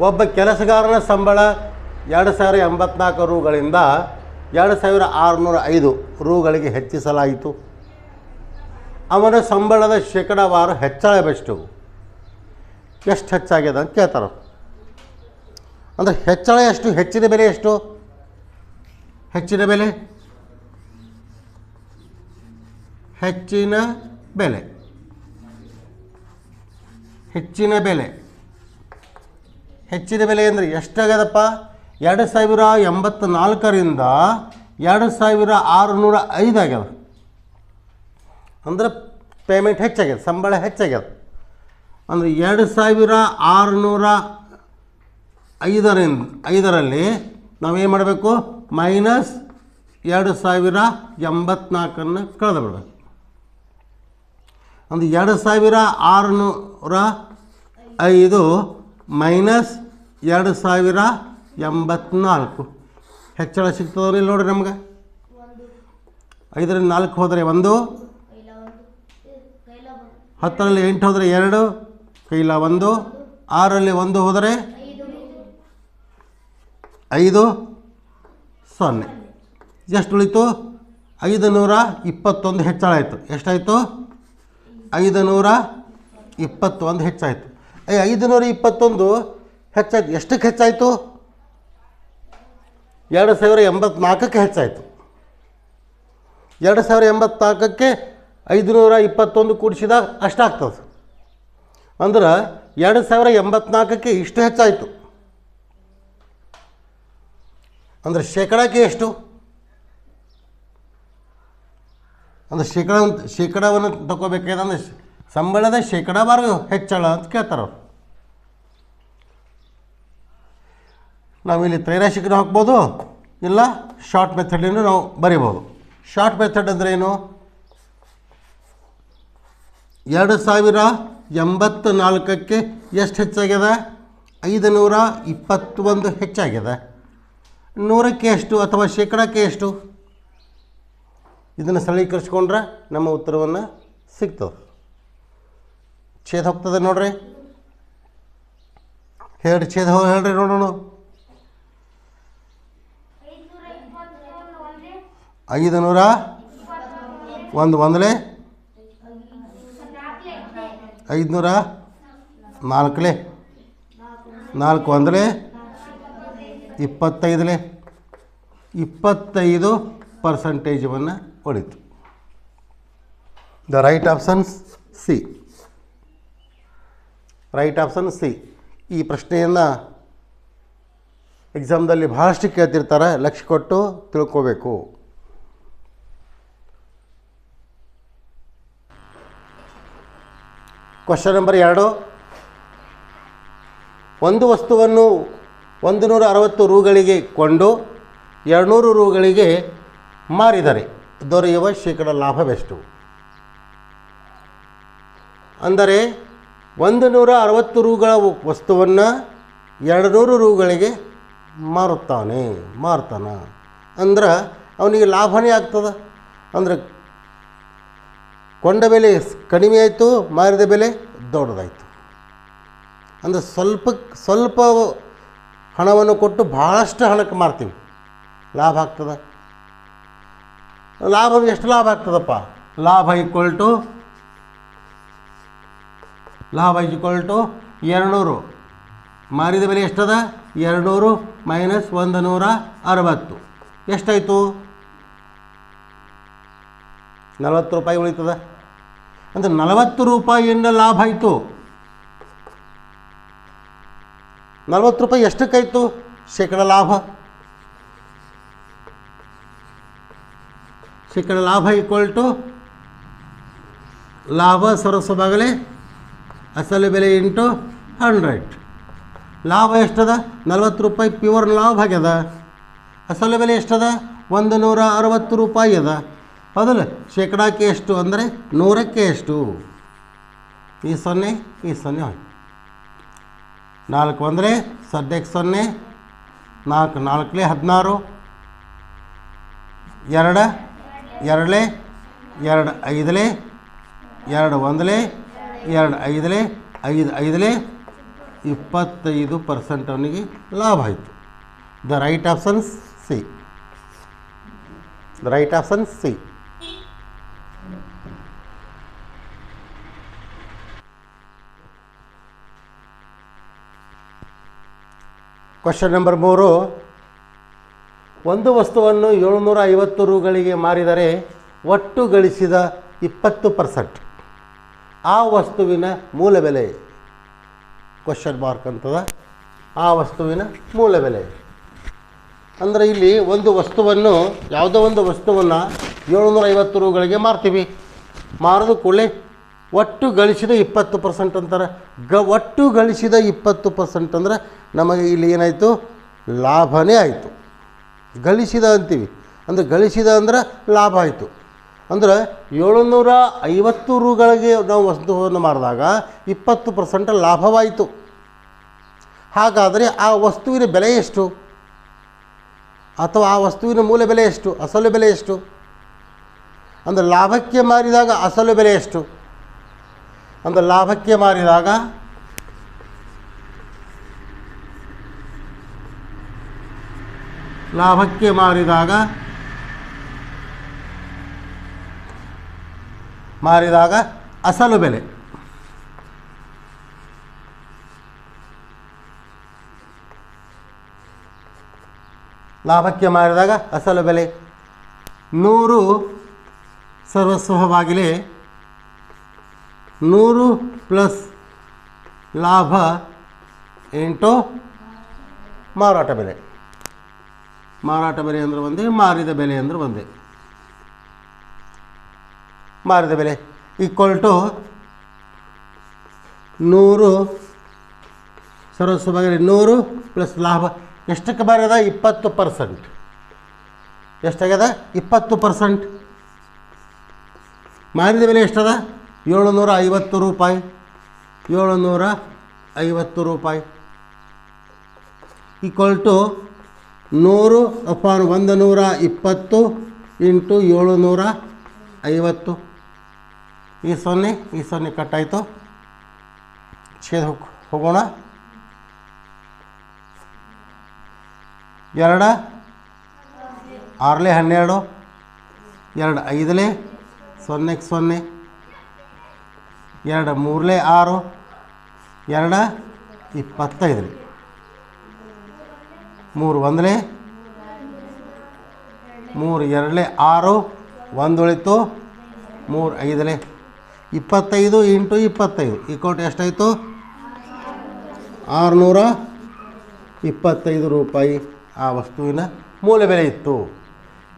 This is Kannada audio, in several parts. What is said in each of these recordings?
ಒಬ್ಬ ಕೆಲಸಗಾರನ ಸಂಬಳ 2084 ರೂಗಳಿಂದ 2605 ರೂಗಳಿಗೆ ಹೆಚ್ಚಿಸಲಾಯಿತು. ಅವನ ಸಂಬಳದ ಶೇಕಡಾವಾರು ಹೆಚ್ಚಳವೆಷ್ಟು? ಎಷ್ಟು ಹೆಚ್ಚಾಗ್ಯದ ಅಂತ ಕೇಳ್ತಾರೆ. ಅಂದರೆ ಹೆಚ್ಚಳ ಎಷ್ಟು, ಹೆಚ್ಚಿನ ಬೆಲೆ ಎಷ್ಟು? ಹೆಚ್ಚಿನ ಬೆಲೆ ಹೆಚ್ಚಿನ ಬೆಲೆ ಹೆಚ್ಚಿನ ಬೆಲೆ ಹೆಚ್ಚಿನ ಬೆಲೆ ಅಂದರೆ ಎಷ್ಟಾಗ್ಯದಪ್ಪ? 2084ರಿಂದ 2605 ಆಗ್ಯದ. ಅಂದ್ರೆ ಪೇಮೆಂಟ್ ಹೆಚ್ಚಾಗ್ಯದ, ಸಂಬಳ ಹೆಚ್ಚಾಗ್ಯದ. ಅಂದರೆ 2605ರಲ್ಲಿ ನಾವೇನು ಮಾಡಬೇಕು? -2084 ಕಳೆದು ಬಿಡಬೇಕು. ಅಂದರೆ 2605 -2084 ಹೆಚ್ಚಳ ಸಿಗ್ತದೆ ಇಲ್ಲಿ ನೋಡಿರಿ ನಮ್ಗೆ. 5ರಿಂದ 4 ಹೋದರೆ 1, 10ರಲ್ಲಿ 8 ಹೋದರೆ 2, ಕೈಲ 1, 6ರಲ್ಲಿ 1 ಹೋದರೆ 5, 0. ಎಷ್ಟು ಉಳಿತು? 521 ಹೆಚ್ಚಳ ಆಯಿತು. ಎಷ್ಟಾಯಿತು? 521 ಹೆಚ್ಚಾಯಿತು. 521 ಹೆಚ್ಚಾಯಿತು. ಎಷ್ಟಕ್ಕೆ ಹೆಚ್ಚಾಯಿತು? 2084ಕ್ಕೆ ಹೆಚ್ಚಾಯಿತು. 2084ಕ್ಕೆ 521 ಕೂಡಿಸಿದಾಗ ಅಷ್ಟಾಗ್ತದೆ. ಅಂದ್ರೆ 2084ಕ್ಕೆ ಇಷ್ಟು ಹೆಚ್ಚಾಯಿತು. ಅಂದರೆ ಶೇಕಡಾಕ್ಕೆ ಎಷ್ಟು? ಅಂದರೆ ಶೇಕಡಾವನ್ನು ತಗೋಬೇಕಾದ್ರೆ ಸಂಬಳದ ಶೇಕಡಾವಾರು ಹೆಚ್ಚಳ ಅಂತ ಕೇಳ್ತಾರೆ ಅವರು. ನಾವಿಲ್ಲಿ ತ್ರೈರಾಶಿಕನೂ ಹಾಕ್ಬೋದು, ಇಲ್ಲ ಶಾರ್ಟ್ ಮೆಥಡನ್ನು ನಾವು ಬರಿಬೋದು. ಶಾರ್ಟ್ ಮೆಥಡ್ ಅಂದರೆ ಏನು? 2084ಕ್ಕೆ ಎಷ್ಟು ಹೆಚ್ಚಾಗ್ಯದ? 521 ಹೆಚ್ಚಾಗ್ಯದ. 100ಕ್ಕೆ ಎಷ್ಟು ಅಥವಾ ಶೇಕಡಾಕ್ಕೆ ಎಷ್ಟು? ಇದನ್ನು ಸರಳೀಕರಿಸ್ಕೊಂಡ್ರೆ ನಮ್ಮ ಉತ್ತರವನ್ನು ಸಿಗ್ತದೆ. ಛೇದ ಹೋಗ್ತದೆ ನೋಡ್ರಿ. ಹೇಳ್ರಿ, ಛೇದ ಹೇಳ್ರಿ ನೋಡೋಣ. 501 ಒಂದಲೇ 504 4 ಒಂದಲೇ 25 25% ಹೊಡಿತು. The right option C. Right option C. ಈ ಪ್ರಶ್ನೆಯನ್ನು ಎಕ್ಸಾಮ್ದಲ್ಲಿ ಭಾಳಷ್ಟು ಕೇಳ್ತಿರ್ತಾರೆ, ಲಕ್ಷ್ಯ ಕೊಟ್ಟು ತಿಳ್ಕೋಬೇಕು. Question number 2. ಒಂದು ವಸ್ತುವನ್ನು 160 ರೂಗಳಿಗೆ ಕೊಂಡು 200 ರೂಗಳಿಗೆ ಮಾರಿದರೆ ದೊರೆಯುವ ಶೇಕಡ ಲಾಭವೆಷ್ಟು? ಅಂದರೆ 160 ರೂಗಳ ವಸ್ತುವನ್ನು 200 ರೂಗಳಿಗೆ ಮಾರ್ತಾನೆ ಅಂದ್ರೆ ಅವನಿಗೆ ಲಾಭನೇ ಆಗ್ತದೆ. ಅಂದರೆ ಕೊಂಡ ಬೆಲೆ ಕಡಿಮೆ ಆಯಿತು, ಮಾರಿದ ಬೆಲೆ ದೊಡ್ಡದಾಯಿತು. ಅಂದರೆ ಸ್ವಲ್ಪ ಹಣವನ್ನು ಕೊಟ್ಟು ಭಾಳಷ್ಟು ಹಣಕ್ಕೆ ಮಾರ್ತೀವಿ, ಲಾಭ ಆಗ್ತದೆ. ಲಾಭ ಎಷ್ಟು ಲಾಭ ಆಗ್ತದಪ್ಪ? ಲಾಭ ಈಕ್ವಲ್ ಟು 200. ಮಾರಿದ ಬೆಲೆ ಎಷ್ಟದ? 200 ಮೈನಸ್ 160 ಎಷ್ಟಾಯಿತು? 40 ರೂಪಾಯಿ ಉಳಿತದ. ಅಂದರೆ 40 ರೂಪಾಯಿಯಿಂದ ಲಾಭ ಆಯಿತು. 40 ರೂಪಾಯಿ ಎಷ್ಟಕ್ಕಾಯಿತು? ಶೇಕಡ ಲಾಭ. ಶೇಕಡ ಲಾಭ ಈಕ್ವಲ್ ಟು ಲಾಭ ಸರಸವಾಗಲೇ ಅಸಲು ಬೆಲೆ ಇಂಟು 100. ಲಾಭ ಎಷ್ಟದ? 40 ರೂಪಾಯಿ ಪ್ಯೂರ್ ಲಾಭ ಆಗ್ಯದ. ಅಸಲು ಬೆಲೆ ಎಷ್ಟದ? 160 ರೂಪಾಯಿ ಅದ. ಹೌದಲ್ಲ? ಶೇಕಡಾಕ್ಕೆ ಎಷ್ಟು ಅಂದರೆ 100ಕ್ಕೆ ಎಷ್ಟು? ಈ 0 ಈ 0 ಹೋಯ್ತು. 4 ಅಂದರೆ 0 0 4 4 16 2 2 2 5 2 1 2 5 5 5 25% ಅವನಿಗೆ ಲಾಭ ಆಯಿತು. The right option C. The right option C. Question number 3. ಒಂದು ವಸ್ತುವನ್ನು 750 ರುಗಳಿಗೆ ಮಾರಿದರೆ ಒಟ್ಟು ಗಳಿಸಿದ 20% ಆ ವಸ್ತುವಿನ ಮೂಲ ಬೆಲೆ. ಕ್ವಶನ್ ಮಾರ್ಕ್ ಅಂತದ. ಆ ವಸ್ತುವಿನ ಮೂಲ ಬೆಲೆ ಅಂದರೆ ಇಲ್ಲಿ ಒಂದು ವಸ್ತುವನ್ನು, ಯಾವುದೋ ಒಂದು ವಸ್ತುವನ್ನು 750 ರುಗಳಿಗೆ ಮಾರ್ತೀವಿ. ಮಾರಿದ ಕೂಡಲೇ ಒಟ್ಟು ಗಳಿಸಿದ 20% ಅಂತಾರೆ. ಒಟ್ಟು ಗಳಿಸಿದ 20% ಅಂದರೆ ನಮಗೆ ಇಲ್ಲಿ ಏನಾಯಿತು? ಲಾಭನೇ ಆಯಿತು. ಗಳಿಸಿದ ಅಂತೀವಿ ಅಂದರೆ ಗಳಿಸಿದ ಅಂದರೆ ಲಾಭ ಆಯಿತು. ಅಂದರೆ 750 ರುಗಳಿಗೆ ನಾವು ವಸ್ತುವನ್ನು ಮಾರಿದಾಗ 20% ಲಾಭವಾಯಿತು. ಹಾಗಾದರೆ ಆ ವಸ್ತುವಿನ ಬೆಲೆ ಎಷ್ಟು? ಅಥವಾ ಆ ವಸ್ತುವಿನ ಮೂಲ ಬೆಲೆ ಎಷ್ಟು? ಅಸಲು ಬೆಲೆ ಎಷ್ಟು? ಅಂದರೆ ಲಾಭಕ್ಕೆ ಮಾರಿದಾಗ ಅಸಲು ಬೆಲೆ ಎಷ್ಟು? ಅಂದರೆ ಲಾಭಕ್ಕೆ ಮಾರಿದಾಗ ಅಸಲು ಬೆಲೆ. ಲಾಭಕ್ಕೆ ಮಾರಿದಾಗ ಅಸಲು ಬೆಲೆ 100 ಸರ್ವಸ್ವವಾಗಿಲೆ 100 ಪ್ಲಸ್ ಲಾಭ ಇಂಟು ಮಾರಾಟ ಬೆಲೆ. ಮಾರಾಟ ಬೆಲೆ ಅಂದರೆ ಒಂದೇ, ಮಾರಿದ ಬೆಲೆ ಅಂದರೆ ಒಂದೇ. ಮಾರಿದ ಬೆಲೆ ಈಕ್ವಲ್ ಟು 100 ಸರ್ವಸ್ವವಾಗಿ 100 ಪ್ಲಸ್ ಲಾಭ. ಎಷ್ಟಕ್ಕೆ ಮಾರಿದ? 20%. ಎಷ್ಟಾಗ್ಯದ? 20%. ಮಾರಿದ ಬೆಲೆ ಎಷ್ಟದ? 750 ರೂಪಾಯಿ. 750 ರೂಪಾಯಿ ಈಕ್ವಲ್ ಟು 100 ಅಪಾನ್ 120 ಇಂಟು 750. ಈ 0 ಕಟ್ಟಾಯಿತು. ಛೇದ ಹೋಗೋಣ. 2 6 12, 2 5 0 0, 2 3 6, 2 25, 3 1, 3 2 6, 1 ಉಳಿತು, 3 5, 25 ಇಂಟು 25 ಈಕ್ವಲ್ ಟು ಎಷ್ಟಾಯಿತು? 625 ರೂಪಾಯಿ ಆ ವಸ್ತುವಿನ ಮೂಲ ಬೆಲೆ ಇತ್ತು.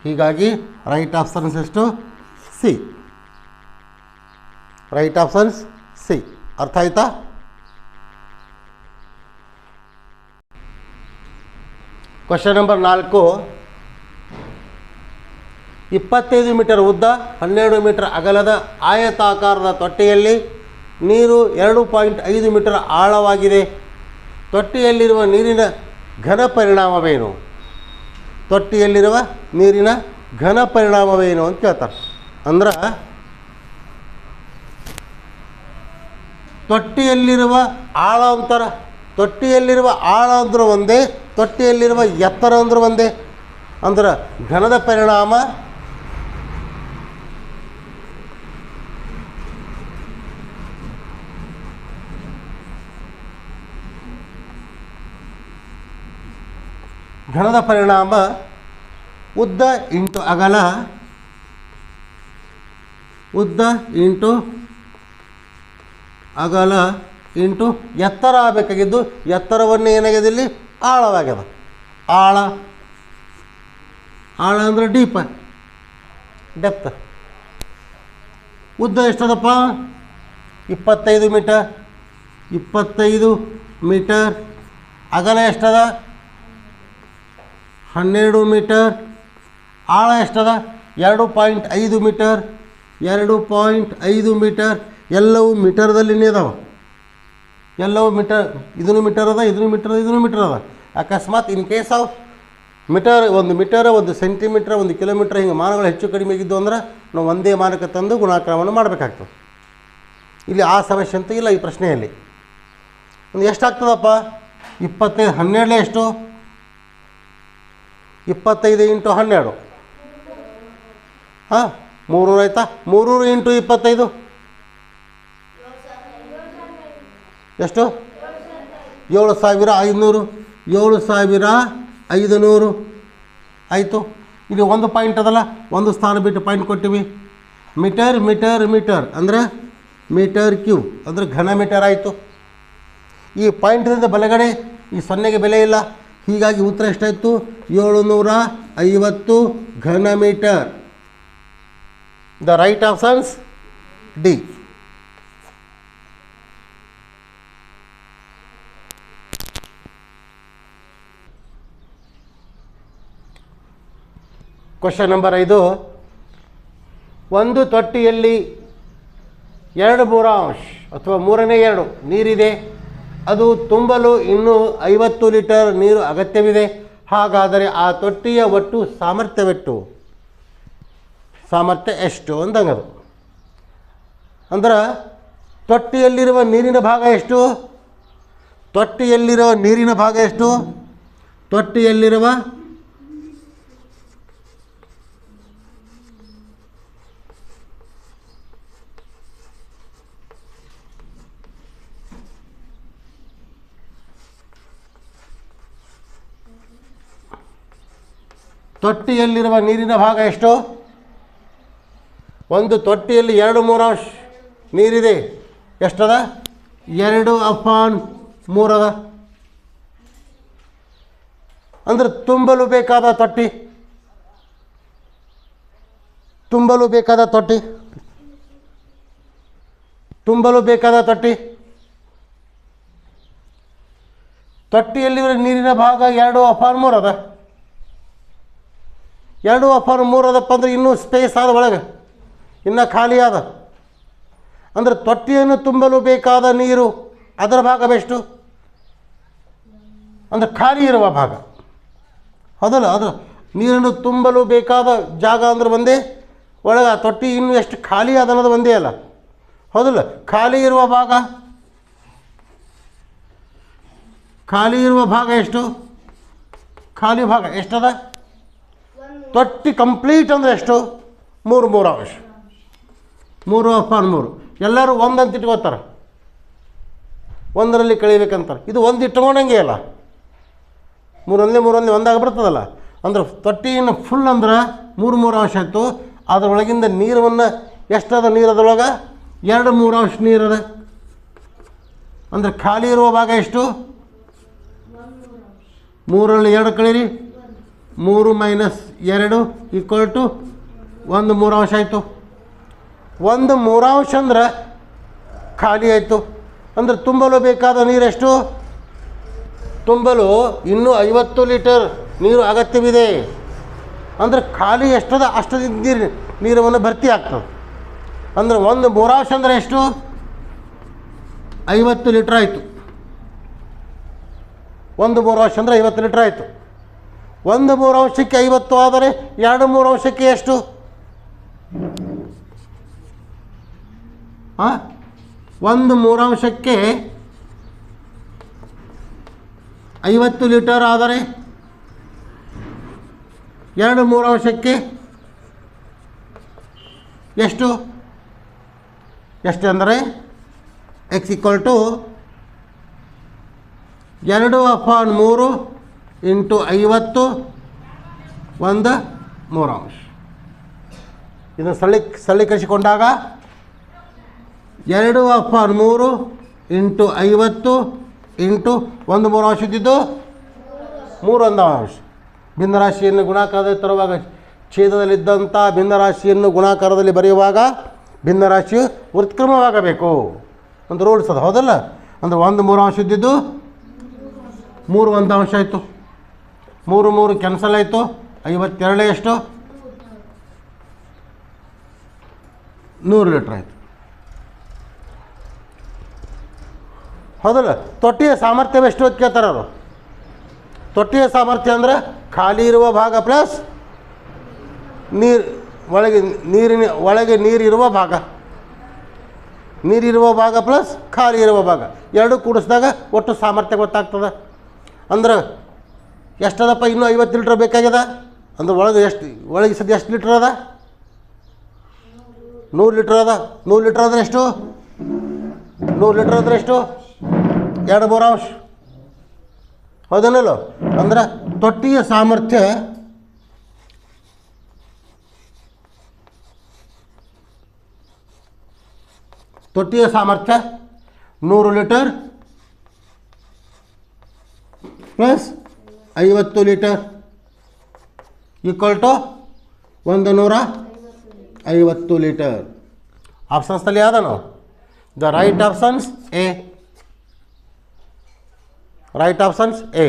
ಹೀಗಾಗಿ ರೈಟ್ ಆಪ್ಷನ್ಸ್ ಎಷ್ಟು? ಸಿ. Right options C. ಅರ್ಥ ಆಯ್ತಾ? Question number 4. 25 ಮೀಟರ್ ಉದ್ದ 12 ಮೀಟರ್ ಅಗಲದ ಆಯತಾಕಾರದ ತೊಟ್ಟಿಯಲ್ಲಿ ನೀರು 2.5 ಮೀಟರ್ ಆಳವಾಗಿದೆ. ತೊಟ್ಟಿಯಲ್ಲಿರುವ ನೀರಿನ ಘನ ಪರಿಣಾಮವೇನು? ತೊಟ್ಟಿಯಲ್ಲಿರುವ ನೀರಿನ ಘನ ಪರಿಣಾಮವೇನು ಅಂತ ಕೇಳ್ತಾರೆ. ಅಂದ್ರೆ ತೊಟ್ಟಿಯಲ್ಲಿರುವ ಆಳ ಅಂತಾರೆ. ತೊಟ್ಟಿಯಲ್ಲಿರುವ ಆಳ ಅಂದ್ರೆ ಒಂದೇ, ತೊಟ್ಟಿಯಲ್ಲಿರುವ ಎತ್ತರ ಅಂದ್ರೆ ಒಂದೇ. ಅಂದ್ರೆ ಘನದ ಪರಿಣಾಮ ಉದ್ದ ಇಂಟು ಅಗಲ, ಉದ್ದ ಇಂಟು ಅಗಲ ಇಂಟು ಎತ್ತರ ಆಗಬೇಕಾಗಿದ್ದು ಎತ್ತರವನ್ನು ಏನಾಗಿದೆ ಇಲ್ಲಿ? ಆಳವಾಗ್ಯದ. ಆಳ ಅಂದರೆ ಡೀಪ್, ಡೆಪ್ತ್. ಉದ್ದ ಎಷ್ಟದಪ್ಪ? 25 ಮೀಟರ್. 25 ಮೀಟರ್. ಅಗಲ ಎಷ್ಟದ? 12 ಮೀಟರ್. ಆಳ ಎಷ್ಟದ? 2.5 ಮೀಟರ್. 2.5 ಮೀಟರ್. ಎಲ್ಲವೂ ಮೀಟರ್ದಲ್ಲಿನೇ ಇದಾವೆ. ಎಲ್ಲವೂ ಮೀಟರ್. ಇದನ್ನು ಮೀಟರ್ ಅದ, ಇದನ್ನು ಮೀಟರ್ ಅದ, ಇದನ್ನು ಮೀಟರ್ ಅದ. ಅಕಸ್ಮಾತ್ in case of metre, 1 metre, 1 centimetre, 1 kilometre ಹಿಂಗೆ ಮಾನಗಳು ಹೆಚ್ಚು ಕಡಿಮೆ ಆಗಿದ್ದು ಅಂದ್ರೆ ನಾವು ಒಂದೇ ಮಾನಕ್ಕೆ ತಂದು ಗುಣಾಕಾರವನ್ನು ಮಾಡಬೇಕಾಗ್ತದೆ. ಇಲ್ಲಿ ಆ ಸಮಸ್ಯೆ ಅಂತ ಇಲ್ಲ ಈ ಪ್ರಶ್ನೆಯಲ್ಲಿ. ಒಂದು ಎಷ್ಟಾಗ್ತದಪ್ಪ? 25 12 ಎಷ್ಟು? 25 ಇಂಟು 12 ಹಾಂ 300 ಆಯ್ತಾ? 300 ಇಂಟು 25 ಎಷ್ಟು? 7500. 7500 ಆಯಿತು. ಇದು ಒಂದು ಪಾಯಿಂಟ್ ಅದಲ್ಲ, ಒಂದು ಸ್ಥಾನ ಬಿಟ್ಟು ಪಾಯಿಂಟ್ ಕೊಟ್ಟಿವಿ. ಮೀಟರ್ ಮೀಟರ್ ಮೀಟರ್ ಅಂದರೆ ಮೀಟರ್ ಕ್ಯೂಬ್ ಅಂದರೆ ಘನ ಮೀಟರ್ ಆಯಿತು. ಈ ಪಾಯಿಂಟ್ದಿಂದ ಬಲಗಡೆ ಈ ಸೊನ್ನೆಗೆ ಬೆಲೆ ಇಲ್ಲ, ಹೀಗಾಗಿ ಉತ್ತರ ಎಷ್ಟಾಯಿತು? 750 ಘನ metre. The right options D. Question number 5. ಒಂದು ತೊಟ್ಟಿಯಲ್ಲಿ 2/3 ಅಥವಾ 2/3 ನೀರಿದೆ. ಅದು ತುಂಬಲು ಇನ್ನೂ 50 ಲೀಟರ್ ನೀರು ಅಗತ್ಯವಿದೆ. ಹಾಗಾದರೆ ಆ ತೊಟ್ಟಿಯ ಒಟ್ಟು ಸಾಮರ್ಥ್ಯವೆಷ್ಟು? ಸಾಮರ್ಥ್ಯ ಎಷ್ಟು ಅಂದಂಗದು. ಅಂದ್ರೆ ತೊಟ್ಟಿಯಲ್ಲಿರುವ ನೀರಿನ ಭಾಗ ಎಷ್ಟು? ತೊಟ್ಟಿಯಲ್ಲಿರುವ ನೀರಿನ ಭಾಗ ಎಷ್ಟು? ತೊಟ್ಟಿಯಲ್ಲಿರುವ ತೊಟ್ಟಿಯಲ್ಲಿರುವ ನೀರಿನ ಭಾಗ ಎಷ್ಟು? ಒಂದು ತೊಟ್ಟಿಯಲ್ಲಿ 2/3 ನೀರಿದೆ. ಎಷ್ಟದ? 2/3 ಅದ. ಅಂದರೆ ತುಂಬಲು ಬೇಕಾದ ತೊಟ್ಟಿ, ತುಂಬಲು ಬೇಕಾದ ತೊಟ್ಟಿ, ತುಂಬಲು ಬೇಕಾದ ತೊಟ್ಟಿ. ತೊಟ್ಟಿಯಲ್ಲಿರುವ ನೀರಿನ ಭಾಗ 2/3 ಅದ. 2/3 ಅದಪ್ಪ ಅಂದರೆ ಇನ್ನೂ ಸ್ಪೇಸ್ ಆದ ಒಳಗೆ, ಇನ್ನು ಖಾಲಿ ಆದ. ಅಂದರೆ ತೊಟ್ಟಿಯನ್ನು ತುಂಬಲು ಬೇಕಾದ ನೀರು ಅದರ ಭಾಗವೆಷ್ಟು? ಅಂದರೆ ಖಾಲಿ ಇರುವ ಭಾಗ ಹೌದಲ್ಲ. ಅದು ನೀರನ್ನು ತುಂಬಲು ಬೇಕಾದ ಜಾಗ ಅಂದ್ರೆ ಒಂದೇ, ಒಳಗೆ ಆ ತೊಟ್ಟಿ ಇನ್ನೂ ಎಷ್ಟು ಖಾಲಿ ಆದ ಅನ್ನೋದು ಒಂದೇ ಅಲ್ಲ, ಹೌದಲ್ಲ. ಖಾಲಿ ಇರುವ ಭಾಗ, ಖಾಲಿ ಇರುವ ಭಾಗ ಎಷ್ಟು? ಖಾಲಿ ಭಾಗ ಎಷ್ಟದ? ತೊಟ್ಟಿ ಕಂಪ್ಲೀಟ್ ಅಂದರೆ ಎಷ್ಟು? 3/3. 3/3. ಎಲ್ಲರೂ ಒಂದಂತ ಇಟ್ಕೋತಾರೆ, ಒಂದರಲ್ಲಿ ಕಳಿಬೇಕಂತಾರೆ. ಇದು ಒಂದು ಇಟ್ಕೊಂಡಂಗೆ ಅಲ್ಲ, 3 ಒಂದಾಗ ಬರ್ತದಲ್ಲ. ಅಂದ್ರೆ ತೊಟ್ಟಿಯನ್ನು ಫುಲ್ ಅಂದ್ರೆ 3/3 ಆಯಿತು. ಅದರೊಳಗಿಂದ ನೀರನ್ನು ಎಷ್ಟದ? ನೀರು ಅದರೊಳಗೆ 2/3 ನೀರದ. ಅಂದರೆ ಖಾಲಿ ಇರುವ ಭಾಗ ಎಷ್ಟು? 3ರಲ್ಲಿ 2 ಕಳೀರಿ, 3 - 2 = 1/3 ಆಯಿತು. 1/3 ಅಂದ್ರೆ ಖಾಲಿ ಆಯಿತು. ಅಂದರೆ ತುಂಬಲು ಬೇಕಾದ ನೀರೆಷ್ಟು? ತುಂಬಲು ಇನ್ನೂ 50 ಲೀಟರ್ ನೀರು ಅಗತ್ಯವಿದೆ. ಅಂದರೆ ಖಾಲಿ ಎಷ್ಟದ ಅಷ್ಟು ನೀರನ್ನು ಭರ್ತಿ ಆಗ್ತದೆ. ಅಂದರೆ 1/3 ಅಂದರೆ ಎಷ್ಟು? 50 ಲೀಟ್ರ್ ಆಯಿತು. 1/3 ಅಂದರೆ 50 ಲೀಟ್ರ್ ಆಯಿತು. 1/3 50 ಆದರೆ 2/3 ಎಷ್ಟು? 1/3 50 ಲೀಟರ್ ಆದರೆ 2/3 ಎಷ್ಟು? ಎಷ್ಟು ಅಂದರೆ x = 2/3 × 50 1/3. ಇದನ್ನು ಸರಳೀಕರಿಸಿಕೊಂಡಾಗ 2/3 × 50 × 1/3 ಇದ್ದಿದ್ದು 3/1. ಭಿನ್ನರಾಶಿಯನ್ನು ಗುಣಾಕಾರದಲ್ಲಿ ತರುವಾಗ ಛೇದದಲ್ಲಿದ್ದಂಥ ಭಿನ್ನರಾಶಿಯನ್ನು ಗುಣಾಕಾರದಲ್ಲಿ ಬರೆಯುವಾಗ ಭಿನ್ನರಾಶಿಯು ಉತ್ಕ್ರಮವಾಗಬೇಕು ಅಂತ ರೂಲ್ಸ್ ಅದು, ಹೌದಲ್ಲ. ಅಂದರೆ 1/3 ಇದ್ದಿದ್ದು 3/1 ಆಯಿತು. 3 ಕ್ಯಾನ್ಸಲ್ ಆಯಿತು. 52 ಎಷ್ಟು? 100 ಲೀಟ್ರ್ ಆಯಿತು, ಹೌದಲ್ಲ. ತೊಟ್ಟಿಯ ಸಾಮರ್ಥ್ಯ ಎಷ್ಟು ಅಂತ ಕೇಳ್ತಾರೆ ಅವರು. ತೊಟ್ಟಿಯ ಸಾಮರ್ಥ್ಯ ಅಂದರೆ ಖಾಲಿ ಇರುವ ಭಾಗ ಪ್ಲಸ್ ಒಳಗೆ ನೀರಿರುವ ಭಾಗ. ನೀರಿರುವ ಭಾಗ ಪ್ಲಸ್ ಖಾಲಿ ಇರುವ ಭಾಗ ಎರಡೂ ಕೂಡಿಸಿದಾಗ ಒಟ್ಟು ಸಾಮರ್ಥ್ಯ ಗೊತ್ತಾಗ್ತದೆ. ಅಂದ್ರೆ ಎಷ್ಟದಪ್ಪ, ಇನ್ನೂ 50 ಲೀಟ್ರ್ ಬೇಕಾಗ್ಯದ ಅಂದ್ರೆ ಒಳಗೆ ಸದ್ಯ ಎಷ್ಟು ಲೀಟ್ರ್ ಅದ? 100 ಲೀಟ್ರ್ ಅದ. 100 ಲೀಟ್ರ್ ಅಂದರೆ ಎಷ್ಟು? 100 ಲೀಟ್ರ್ ಅಂದರೆ ಎಷ್ಟು? 2 ಅಂಶ. ಹೌದನಲ್ಲ? ಅಂದ್ರೆ ತೊಟ್ಟಿಯ ಸಾಮರ್ಥ್ಯ ತೊಟ್ಟಿಯ ಸಾಮರ್ಥ್ಯ 100 litre plus 50 litre equal to 150 litre. ಆಪ್ಷನ್ಸ್ನಲ್ಲಿ ಯಾವ್ದಾನು? The right options A. Right options A.